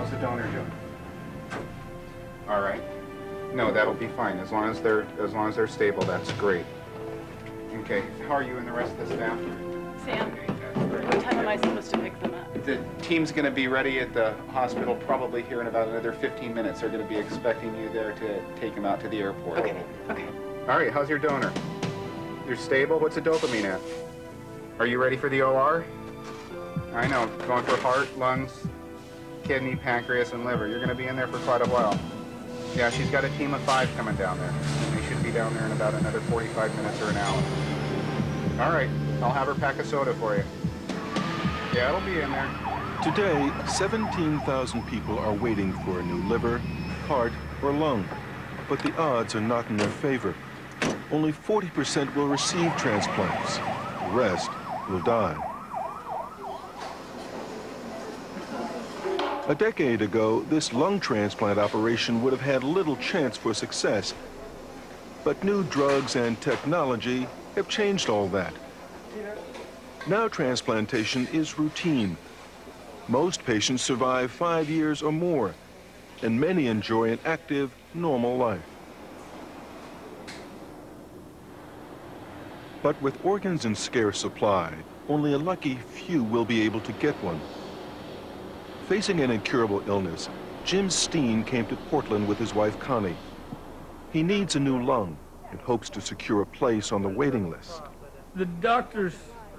How's the donor doing? All right. No, that'll be fine. As long as they're stable, that's great. Okay. How are you and the rest of the staff? Sam, what time am I supposed to pick them up? The team's going to be ready at the hospital probably here in about another 15 minutes. They're going to be expecting you there to take them out to the airport. Okay. Okay. All right. How's your donor? You're stable? What's the dopamine at? Are you ready for the OR? I know. Going for heart, lungs, kidney, pancreas, and liver. You're going to be in there for quite a while. Yeah, she's got a team of 5 coming down there. And they should be down there in about another 45 minutes or an hour. All right. I'll have her pack a soda for you. Yeah, it'll be in there. Today, 17,000 people are waiting for a new liver, heart, or lung. But the odds are not in their favor. Only 40% will receive transplants. The rest will die. A decade ago, this lung transplant operation would have had little chance for success. But new drugs and technology have changed all that. Now transplantation is routine. Most patients survive 5 years or more, and many enjoy an active, normal life. But with organs in scarce supply, only a lucky few will be able to get one. Facing an incurable illness, Jim Steen came to Portland with his wife Connie. He needs a new lung and hopes to secure a place on the waiting list. The doctors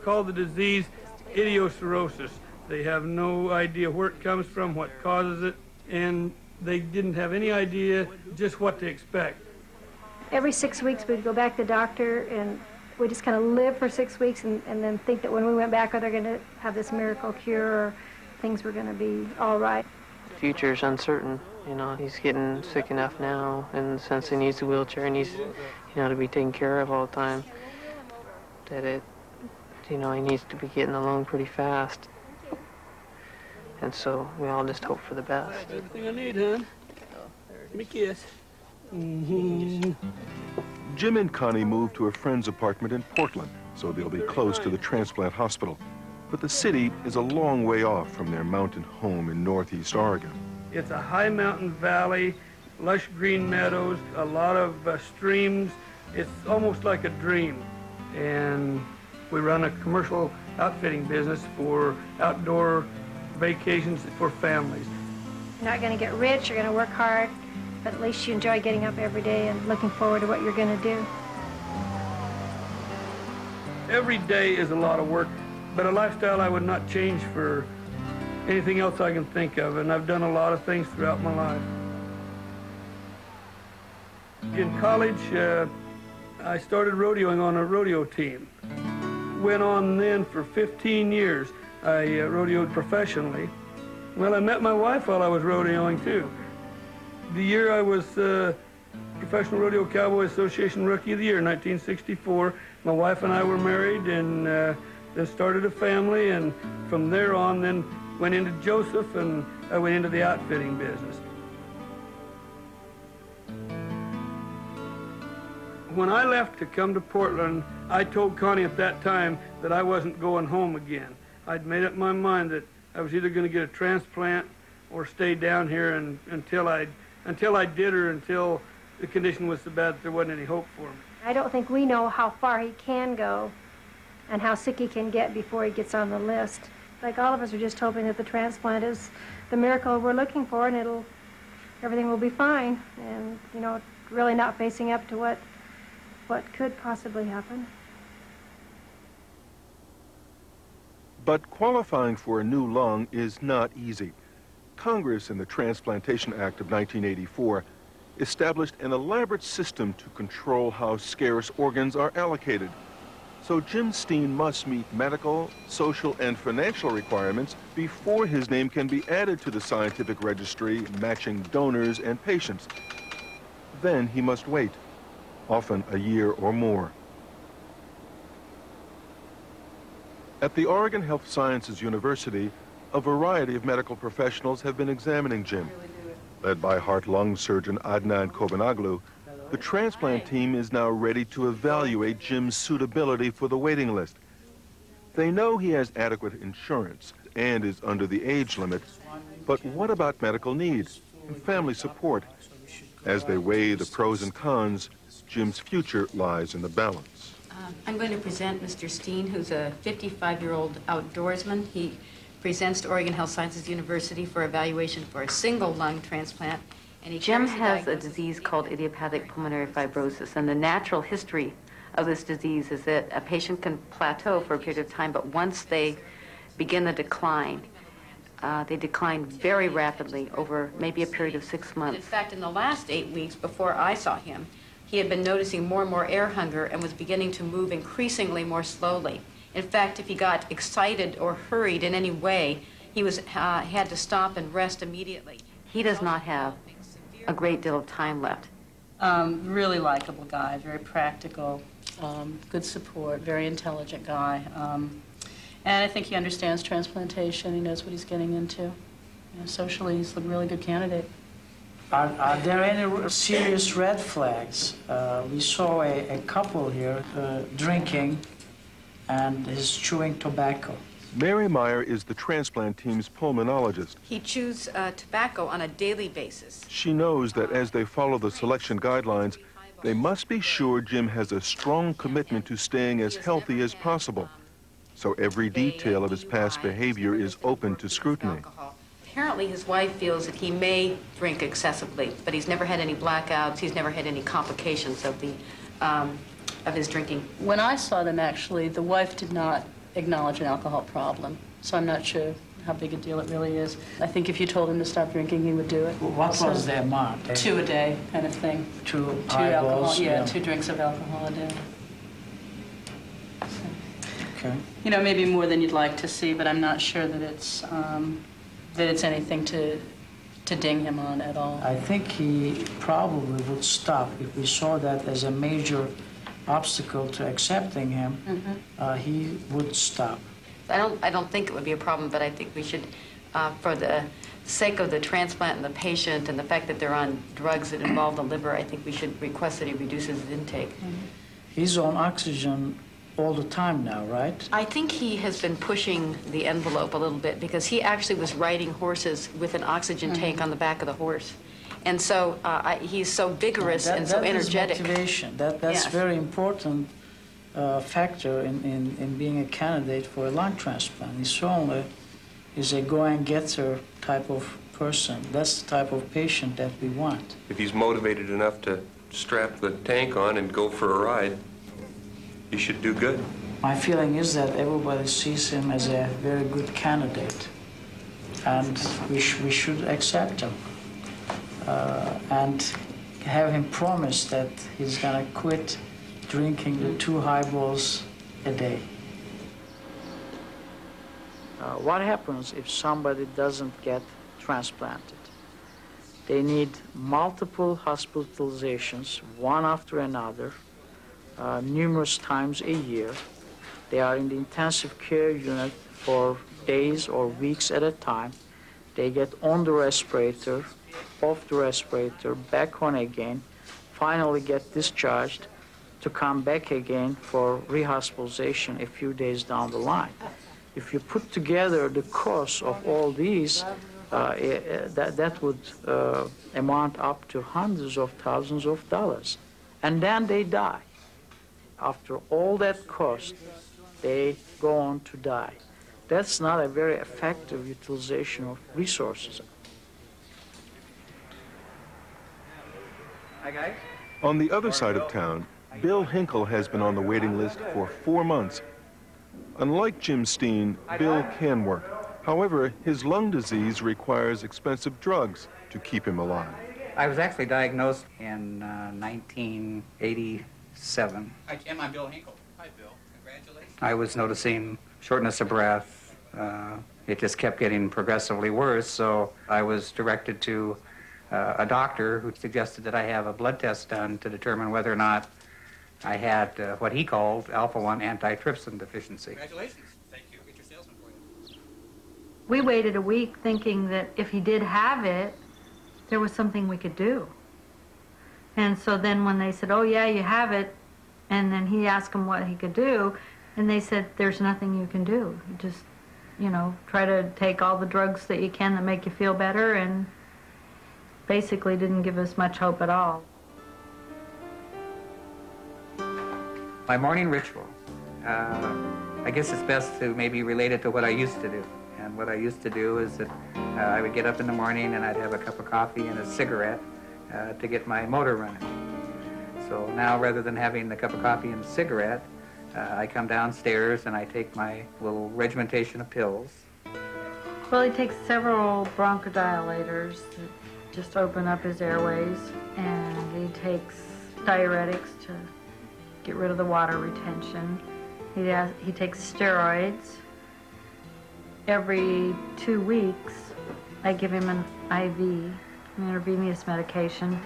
call the disease idiocirrhosis. They have no idea where it comes from, what causes it, and they didn't have any idea just what to expect. Every 6 weeks we'd go back to the doctor and we just kind of live for 6 weeks and then think that when we went back, they're going to have this miracle cure or things were going to be all right. The future's uncertain. You know, he's getting sick enough now in the sense he needs a wheelchair and he's, to be taken care of all the time. That he needs to be getting along pretty fast. And so we all just hope for the best. Everything I need, hon. Give me a kiss. Mm-hmm. Jim and Connie moved to a friend's apartment in Portland, so they'll be close to the transplant hospital. But the city is a long way off from their mountain home in Northeast Oregon. It's a high mountain valley, lush green meadows, a lot of streams. It's almost like a dream. And we run a commercial outfitting business for outdoor vacations for families. You're not going to get rich, you're going to work hard, but at least you enjoy getting up every day and looking forward to what you're going to do. Every day is a lot of work, but a lifestyle I would not change for anything else I can think of, and I've done a lot of things throughout my life. In college, I started rodeoing on a rodeo team. Went on then for 15 years. I rodeoed professionally. Well, I met my wife while I was rodeoing too. The year I was Professional Rodeo Cowboy Association Rookie of the Year, 1964, my wife and I were married and then started a family, and from there on then went into Joseph and I went into the outfitting business. When I left to come to Portland, I told Connie at that time that I wasn't going home again. I'd made up my mind that I was either going to get a transplant or stay down here until I did, or until the condition was so bad that there wasn't any hope for me. I don't think we know how far he can go and how sick he can get before he gets on the list. Like all of us are just hoping that the transplant is the miracle we're looking for and everything will be fine. And, really not facing up to what could possibly happen. But qualifying for a new lung is not easy. Congress in the Transplantation Act of 1984 established an elaborate system to control how scarce organs are allocated. So Jim Steen must meet medical, social, and financial requirements before his name can be added to the scientific registry matching donors and patients. Then he must wait, often a year or more. At the Oregon Health Sciences University, a variety of medical professionals have been examining Jim. Led by heart-lung surgeon Adnan Kobanoglu, the transplant team is now ready to evaluate Jim's suitability for the waiting list. They know he has adequate insurance and is under the age limit, But what about medical need and family support? As they weigh the pros and cons, Jim's future lies in the balance. I'm going to present Mr. Steen, who's a 55-year-old outdoorsman. He presents to Oregon Health Sciences University for evaluation for a single lung transplant. And Jim has a disease called idiopathic pulmonary fibrosis, and the natural history of this disease is that a patient can plateau for a period of time, but once they begin the decline, they decline very rapidly over maybe a period of 6 months. In fact, in the last 8 weeks before I saw him, he had been noticing more and more air hunger and was beginning to move increasingly more slowly. In fact, if he got excited or hurried in any way, he was had to stop and rest immediately. He does not have a great deal of time left. Really likable guy, very practical, good support, very intelligent guy. And I think he understands transplantation. He knows what he's getting into. You know, socially, he's a really good candidate. Are there any serious red flags? We saw a couple here drinking and is chewing tobacco. Mary Meyer is the transplant team's pulmonologist. He chews tobacco on a daily basis. She knows that as they follow the selection guidelines, they must be sure Jim has a strong commitment to staying as healthy as possible. So every detail of his past behavior is open to scrutiny. Apparently his wife feels that he may drink excessively, but he's never had any blackouts, he's never had any complications of his drinking. When I saw them, actually, the wife did not acknowledge an alcohol problem, so I'm not sure how big a deal it really is. I think if you told him to stop drinking, he would do it. What was the amount? 2 a day kind of thing. Two alcohol, eyeballs? yeah, 2 drinks of alcohol a day. Okay. You know, maybe more than you'd like to see, but I'm not sure that it's anything to ding him on at all. I think he probably would stop if we saw that as a major obstacle to accepting him. He would stop. I don't think it would be a problem, but I think we should, for the sake of the transplant and the patient and the fact that they're on drugs that involve the liver, I think we should request that he reduces his intake. He's on oxygen all the time now, right? I think he has been pushing the envelope a little bit because he actually was riding horses with an oxygen tank on the back of the horse. And so he's so vigorous and so energetic. That is motivation. That's Yes. very important factor in being a candidate for a lung transplant. He certainly is a go-and-getter type of person. That's the type of patient that we want. If he's motivated enough to strap the tank on and go for a ride, he should do good. My feeling is that everybody sees him as a very good candidate, and we should accept him and have him promise that he's gonna quit drinking the 2 highballs a day. What happens if somebody doesn't get transplanted? They need multiple hospitalizations, one after another, numerous times a year. They are in the intensive care unit for days or weeks at a time. They get on the respirator, off the respirator, back on again, finally get discharged to come back again for rehospitalization a few days down the line. If you put together the cost of all these, that would amount up to hundreds of thousands of dollars. And then they die. After all that cost, they go on to die. That's not a very effective utilization of resources. Hi, guys. On the other side of town, Bill Hinkle has been on the waiting list for 4 months. Unlike Jim Steen, Bill can work. However, his lung disease requires expensive drugs to keep him alive. I was actually diagnosed in 1987. Hi, Jim. I'm Bill Hinkle. Hi, Bill. Congratulations. I was noticing shortness of breath. It just kept getting progressively worse, so I was directed to a doctor who suggested that I have a blood test done to determine whether or not I had what he called alpha-1 antitrypsin deficiency. Congratulations. Thank you. Get your salesman for you. We waited a week thinking that if he did have it, there was something we could do. And so then when they said, oh yeah, you have it, and then he asked him what he could do, and they said, there's nothing you can do. try to take all the drugs that you can that make you feel better, and basically didn't give us much hope at all. My morning ritual, I guess it's best to maybe relate it to what I used to do. And what I used to do is that I would get up in the morning and I'd have a cup of coffee and a cigarette to get my motor running. So now, rather than having the cup of coffee and a cigarette, I come downstairs and I take my little regimentation of pills. Well, he takes several bronchodilators that just open up his airways, and he takes diuretics to get rid of the water retention. He takes steroids. Every 2 weeks, I give him an IV, an intravenous medication,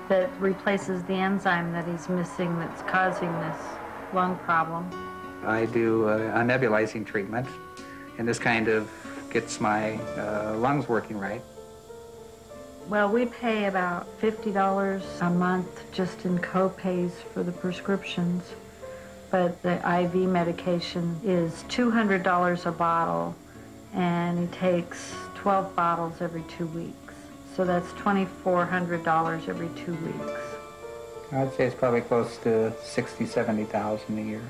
that replaces the enzyme that he's missing that's causing this lung problem. I do a nebulizing treatment, and this kind of gets my lungs working right. Well, we pay about $50 a month just in co-pays for the prescriptions, but the IV medication is $200 a bottle, and he takes 12 bottles every 2 weeks. So that's $2,400 every 2 weeks. I'd say it's probably close to $60,000, $70,000 a year.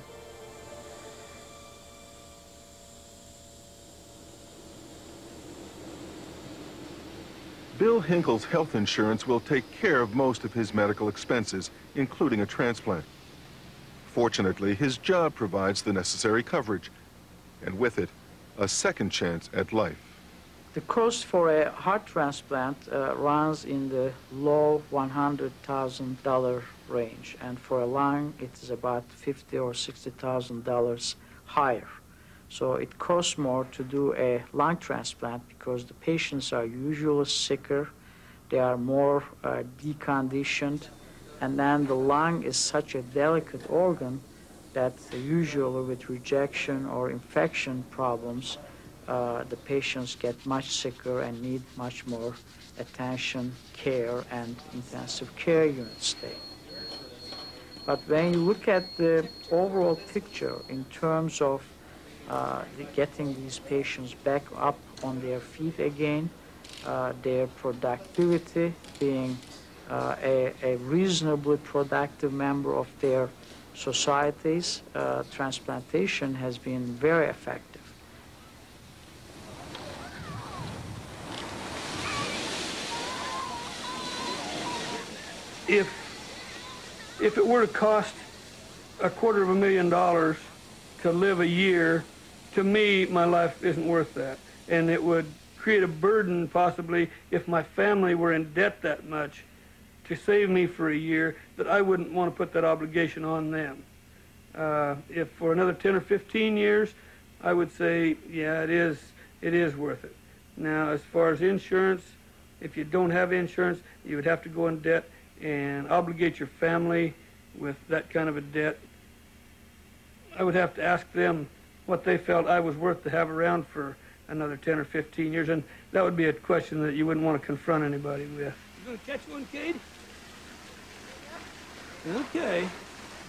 Bill Hinkle's health insurance will take care of most of his medical expenses, including a transplant. Fortunately, his job provides the necessary coverage, and with it, a second chance at life. The cost for a heart transplant runs in the low $100,000 range, and for a lung, it is about $50,000 or $60,000 higher. So it costs more to do a lung transplant because the patients are usually sicker, they are more deconditioned, and then the lung is such a delicate organ that usually with rejection or infection problems, the patients get much sicker and need much more attention, care, and intensive care unit stay. But when you look at the overall picture in terms of getting these patients back up on their feet again, their productivity, being a reasonably productive member of their societies, transplantation has been very effective. If it were to cost $250,000 to live a year, to me, my life isn't worth that. And it would create a burden, possibly, if my family were in debt that much to save me for a year, that I wouldn't want to put that obligation on them. If for another 10 or 15 years, I would say, yeah, it is worth it. Now, as far as insurance, if you don't have insurance, you would have to go in debt and obligate your family with that kind of a debt. I would have to ask them what they felt I was worth to have around for another 10 or 15 years, and that would be a question that you wouldn't want to confront anybody with. You going to catch one, Cade? Okay.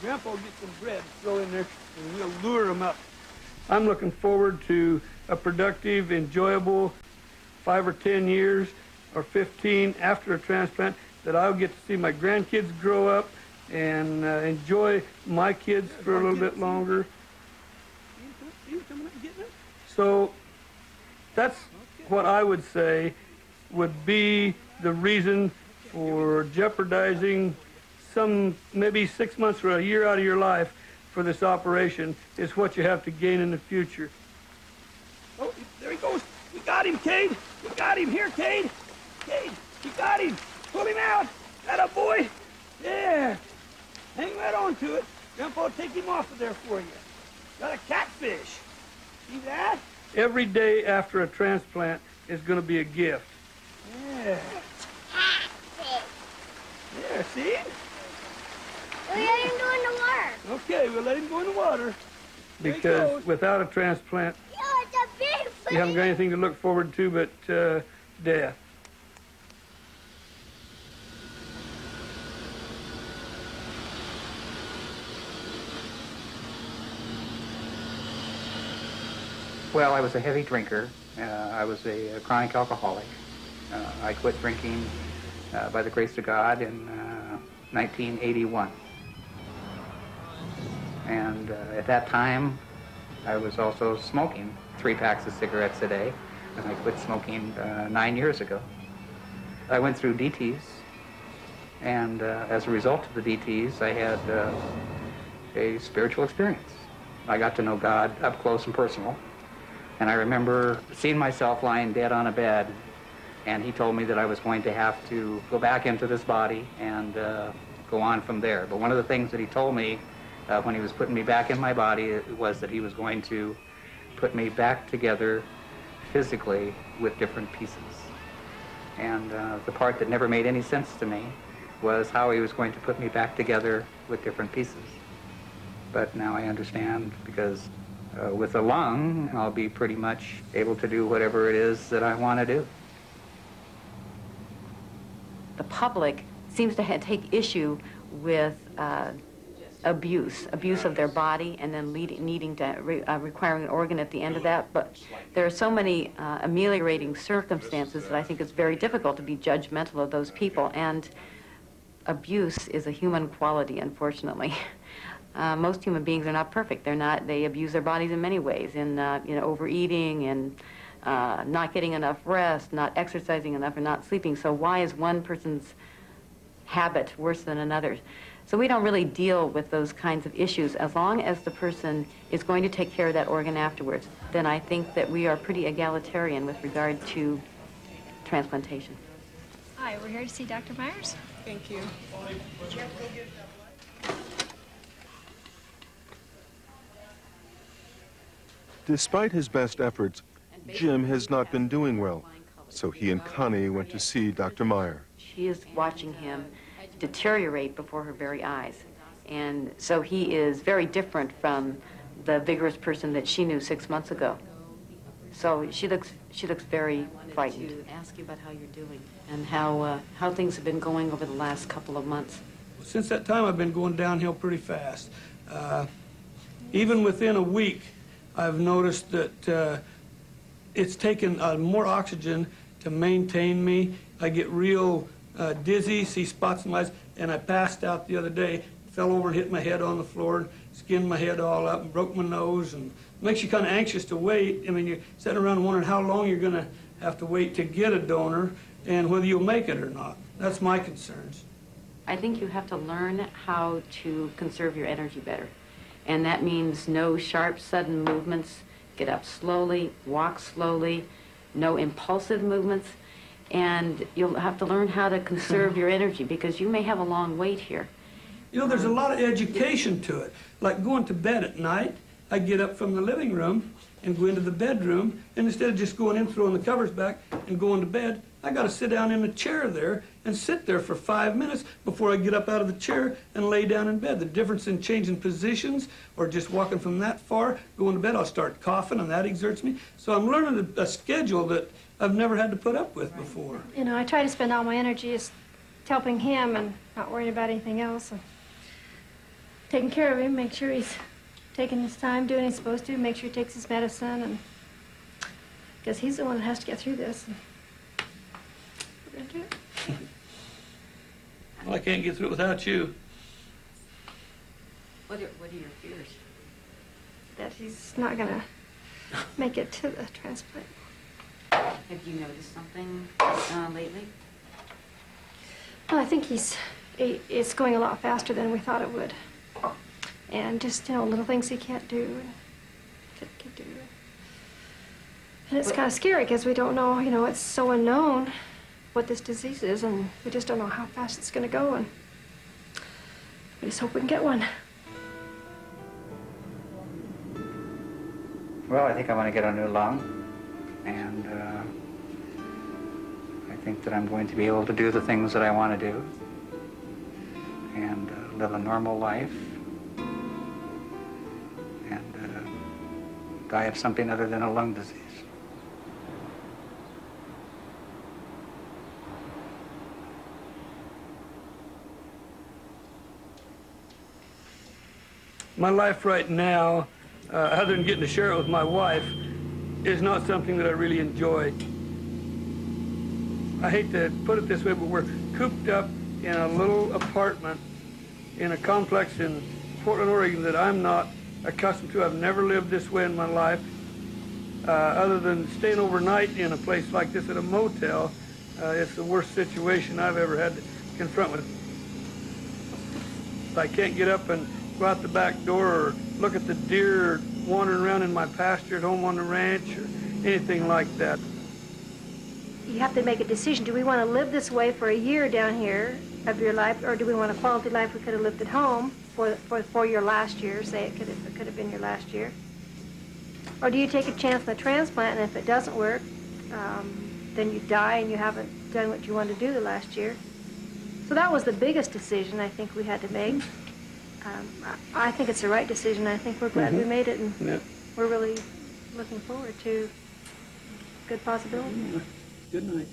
Grandpa will get some bread, throw in there, and we'll lure them up. I'm looking forward to a productive, enjoyable 5 or 10 years or 15 after a transplant, that I'll get to see my grandkids grow up and enjoy my kids for a little bit longer. So that's what I would say would be the reason for jeopardizing some maybe 6 months or a year out of your life for this operation, is what you have to gain in the future. Oh, there he goes. We got him, Cade. We got him here, Cade. Cade, we got him. Pull him out. Atta boy. Yeah. Hang right on to it. Grandpa will take him off of there for you. Got a catfish. See that? Every day after a transplant is going to be a gift. Yeah. Yeah, see? We let him go in the water. Okay, we'll let him go in the water. Because without a transplant, It's a big fish. you haven't got anything to look forward to but death. Well, I was a heavy drinker. I was a chronic alcoholic. I quit drinking by the grace of God in 1981. And at that time, I was also smoking 3 packs of cigarettes a day, and I quit smoking 9 years ago. I went through DTs, and as a result of the DTs, I had a spiritual experience. I got to know God up close and personal, and I remember seeing myself lying dead on a bed, and he told me that I was going to have to go back into this body and go on from there. But one of the things that he told me when he was putting me back in my body was that he was going to put me back together physically with different pieces. And the part that never made any sense to me was how he was going to put me back together with different pieces. But now I understand, because with a lung, I'll be pretty much able to do whatever it is that I want to do. The public seems to take issue with abuse of their body, and then needing to requiring an organ at the end of that. But there are so many ameliorating circumstances that I think it's very difficult to be judgmental of those people. And abuse is a human quality, unfortunately. Most human beings are not perfect. They abuse their bodies in many ways, in overeating and not getting enough rest, not exercising enough, and not sleeping. So why is one person's habit worse than another's? So we don't really deal with those kinds of issues. As long as the person is going to take care of that organ afterwards, then I think that we are pretty egalitarian with regard to transplantation. Hi, we're here to see Dr. Myers. Thank you. Despite his best efforts, Jim has not been doing well, so he and Connie went to see Dr. Meyer. She is watching him deteriorate before her very eyes. And so he is very different from the vigorous person that she knew 6 months ago. So she looks very frightened. To ask you about how you're doing and how things have been going over the last couple of months. Since that time, I've been going downhill pretty fast. Even within a week, I've noticed that it's taken more oxygen to maintain me. I get real dizzy, see spots in my eyes, and I passed out the other day, fell over and hit my head on the floor, and skinned my head all up and broke my nose, and it makes you kind of anxious to wait. I mean, you're sitting around wondering how long you're going to have to wait to get a donor and whether you'll make it or not. That's my concerns. I think you have to learn how to conserve your energy better. And that means no sharp, sudden movements. Get up slowly, walk slowly, no impulsive movements. And you'll have to learn how to conserve your energy, because you may have a long wait here. You know, there's a lot of education to it. Like going to bed at night, I get up from the living room and go into the bedroom, and instead of just going in, throwing the covers back, and going to bed, I got to sit down in a chair there and sit there for 5 minutes before I get up out of the chair and lay down in bed. The difference in changing positions or just walking from that far, going to bed, I'll start coughing, and that exerts me. So I'm learning a schedule that I've never had to put up with before. You know, I try to spend all my energy just helping him and not worrying about anything else. And taking care of him, make sure he's taking his time, doing what he's supposed to, make sure he takes his medicine, and because he's the one that has to get through this. And we're going to do it. Well, I can't get through it without you. What are your fears? That he's not going to make it to the transplant. Have you noticed something lately? Well, I think it's going a lot faster than we thought it would. And just, you know, little things he can't do. Can't do. And it's kind of scary because we don't know, you know, it's so unknown what this disease is, and we just don't know how fast it's going to go. And we just hope we can get one. Well, I think I want to get a new lung, and I think that I'm going to be able to do the things that I want to do and live a normal life and die of something other than a lung disease. My life right now, other than getting to share it with my wife, is not something that I really enjoy. I hate to put it this way, but we're cooped up in a little apartment in a complex in Portland, Oregon that I'm not accustomed to. I've never lived this way in my life. Other than staying overnight in a place like this at a motel, it's the worst situation I've ever had to confront with. I can't get up and go out the back door or look at the deer wandering around in my pasture at home on the ranch or anything like that. You have to make a decision. Do we want to live this way for a year down here of your life, or do we want a quality life we could have lived at home for your last year? Say it could have been your last year. Or do you take a chance on the transplant, and if it doesn't work, then you die and you haven't done what you wanted to do the last year? So that was the biggest decision I think we had to make. I think it's the right decision. I think we're glad we made it, and we're really looking forward to good possibilities. Good night.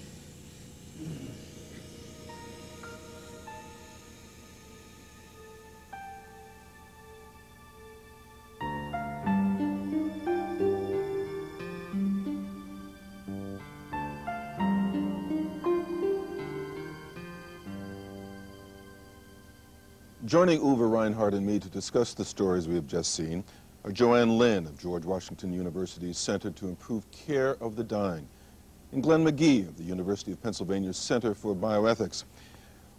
Joining Uwe Reinhardt and me to discuss the stories we have just seen are Joanne Lynn of George Washington University's Center to Improve Care of the Dying, and Glenn McGee of the University of Pennsylvania's Center for Bioethics.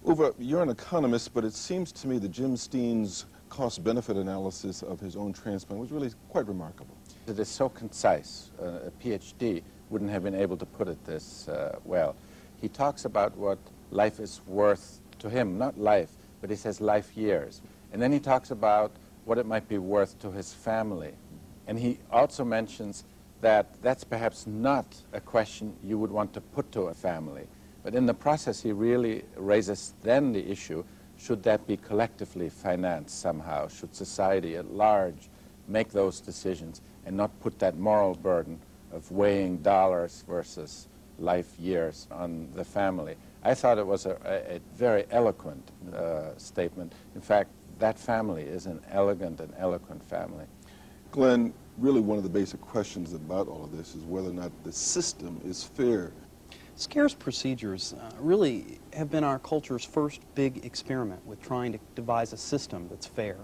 Uwe, you're an economist, but it seems to me that Jim Steen's cost-benefit analysis of his own transplant was really quite remarkable. It is so concise. A PhD wouldn't have been able to put it this well. He talks about what life is worth to him, not life, but he says life years. And then he talks about what it might be worth to his family. And he also mentions that that's perhaps not a question you would want to put to a family. But in the process, he really raises then the issue, should that be collectively financed somehow? Should society at large make those decisions and not put that moral burden of weighing dollars versus life years on the family? I thought it was a very eloquent statement. In fact, that family is an elegant and eloquent family. Glenn, really one of the basic questions about all of this is whether or not the system is fair. Scarce procedures really have been our culture's first big experiment with trying to devise a system that's fair.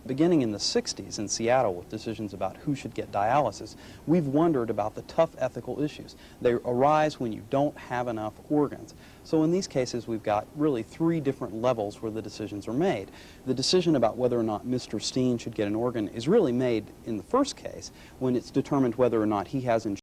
Beginning in the 60s in Seattle with decisions about who should get dialysis, we've wondered about the tough ethical issues. They arise when you don't have enough organs. So in these cases, we've got really 3 different levels where the decisions are made. The decision about whether or not Mr. Steen should get an organ is really made in the first case when it's determined whether or not he has insurance